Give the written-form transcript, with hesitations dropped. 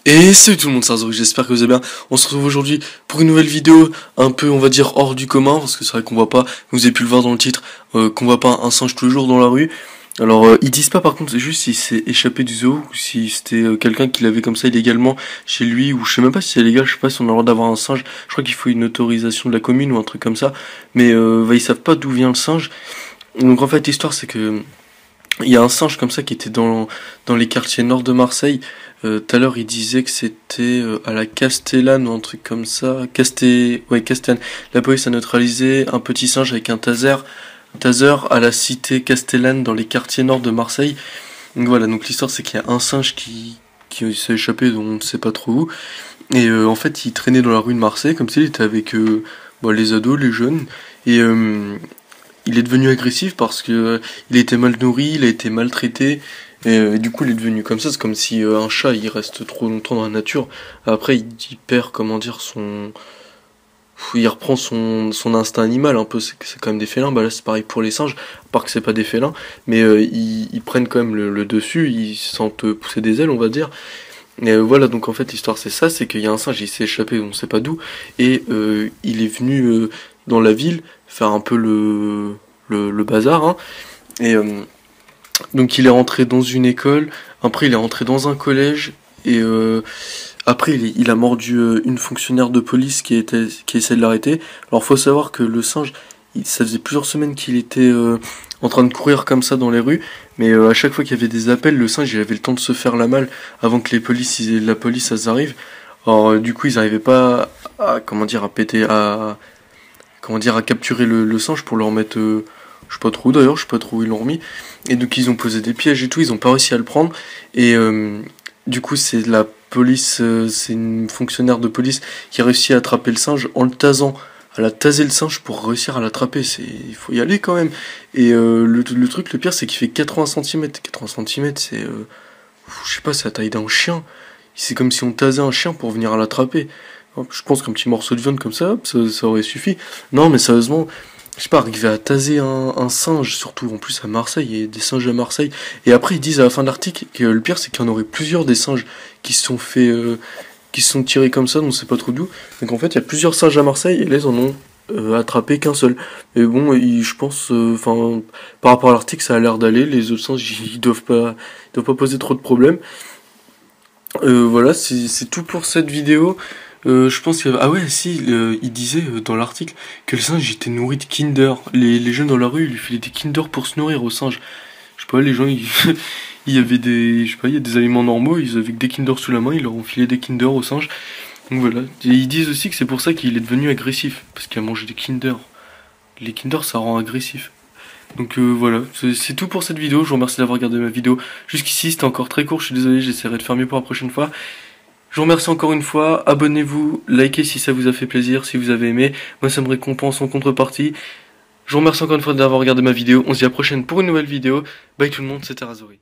Et salut tout le monde, c'est Arzori, j'espère que vous allez bien. On se retrouve aujourd'hui pour une nouvelle vidéo un peu, on va dire, hors du commun, parce que c'est vrai qu'on voit pas, vous avez pu le voir dans le titre, qu'on voit pas un singe tous les jours dans la rue. Alors ils disent pas par contre, c'est juste s'il s'est échappé du zoo, ou si c'était quelqu'un qui l'avait comme ça illégalement chez lui, ou je sais même pas si c'est légal, je sais pas si on a le droit d'avoir un singe, je crois qu'il faut une autorisation de la commune ou un truc comme ça, mais ils savent pas d'où vient le singe. Donc en fait l'histoire c'est que il y a un singe comme ça qui était dans les quartiers nord de Marseille. Tout à l'heure, il disait que c'était à la Castellane ou un truc comme ça. Castellane. La police a neutralisé un petit singe avec un taser à la cité Castellane dans les quartiers nord de Marseille. Donc voilà, donc l'histoire c'est qu'il y a un singe qui s'est échappé, dont on ne sait pas trop où. Et en fait, il traînait dans la rue de Marseille, comme s'il était avec les ados, les jeunes. Et il est devenu agressif parce que il a été mal nourri, il a été maltraité. Et du coup, il est devenu comme ça. C'est comme si un chat, il reste trop longtemps dans la nature. Après, il perd, comment dire, il reprend son instinct animal un peu. C'est quand même des félins. Bah là, c'est pareil pour les singes, à part que c'est pas des félins, mais ils prennent quand même le dessus. Ils sentent pousser des ailes, on va dire. Et voilà, donc en fait, l'histoire c'est ça, c'est qu'il y a un singe, il s'est échappé, on sait pas d'où, et il est venu dans la ville faire un peu le bazar, hein. Et donc il est rentré dans une école, après il est rentré dans un collège, et après il a mordu une fonctionnaire de police qui essayait de l'arrêter. Alors faut savoir que le singe, ça faisait plusieurs semaines qu'il était en train de courir comme ça dans les rues, mais à chaque fois qu'il y avait des appels, le singe il avait le temps de se faire la malle avant que la police ça arrive. Alors du coup ils n'arrivaient pas à à capturer le singe pour le remettre, je sais pas trop où d'ailleurs, je sais pas trop où ils l'ont remis. Et donc ils ont posé des pièges et tout, ils ont pas réussi à le prendre. Et du coup c'est la police, c'est une fonctionnaire de police qui a réussi à attraper le singe en le tasant. Elle a tasé le singe pour réussir à l'attraper, il faut y aller quand même. Et le truc, le pire, c'est qu'il fait 80 cm. 80 cm, c'est, je sais pas, c'est la taille d'un chien. C'est comme si on tasait un chien pour venir à l'attraper. Je pense qu'un petit morceau de viande comme ça, ça aurait suffi. Non, mais sérieusement, je sais pas, arriver à taser un singe, surtout en plus à Marseille, il y a des singes à Marseille. Et après, ils disent à la fin de l'article que le pire, c'est qu'il y en aurait plusieurs des singes qui se sont fait, qui se sont tirés comme ça, on sait pas trop d'où. Donc en fait, il y a plusieurs singes à Marseille et là, ils en ont attrapé qu'un seul. Mais bon, je pense, par rapport à l'article, ça a l'air d'aller. Les autres singes, ils doivent pas poser trop de problèmes. Voilà, c'est tout pour cette vidéo. Je pense que... Ah ouais, si, il disait dans l'article que le singe était nourri de Kinder. Les jeunes dans la rue, ils lui filaient des Kinder pour se nourrir au singe. Je sais pas, les gens, il y avait des... Je sais pas, il y a des aliments normaux, ils avaient des Kinder sous la main, ils leur ont filé des Kinder au singe. Donc voilà. Et ils disent aussi que c'est pour ça qu'il est devenu agressif. Parce qu'il a mangé des Kinder. Les Kinder, ça rend agressif. Donc voilà, c'est tout pour cette vidéo. Je vous remercie d'avoir regardé ma vidéo jusqu'ici. C'était encore très court, je suis désolé, j'essaierai de faire mieux pour la prochaine fois. Je vous remercie encore une fois, abonnez-vous, likez si ça vous a fait plaisir, si vous avez aimé. Moi ça me récompense en contrepartie. Je vous remercie encore une fois d'avoir regardé ma vidéo. On se dit à la prochaine pour une nouvelle vidéo. Bye tout le monde, c'était Arzori.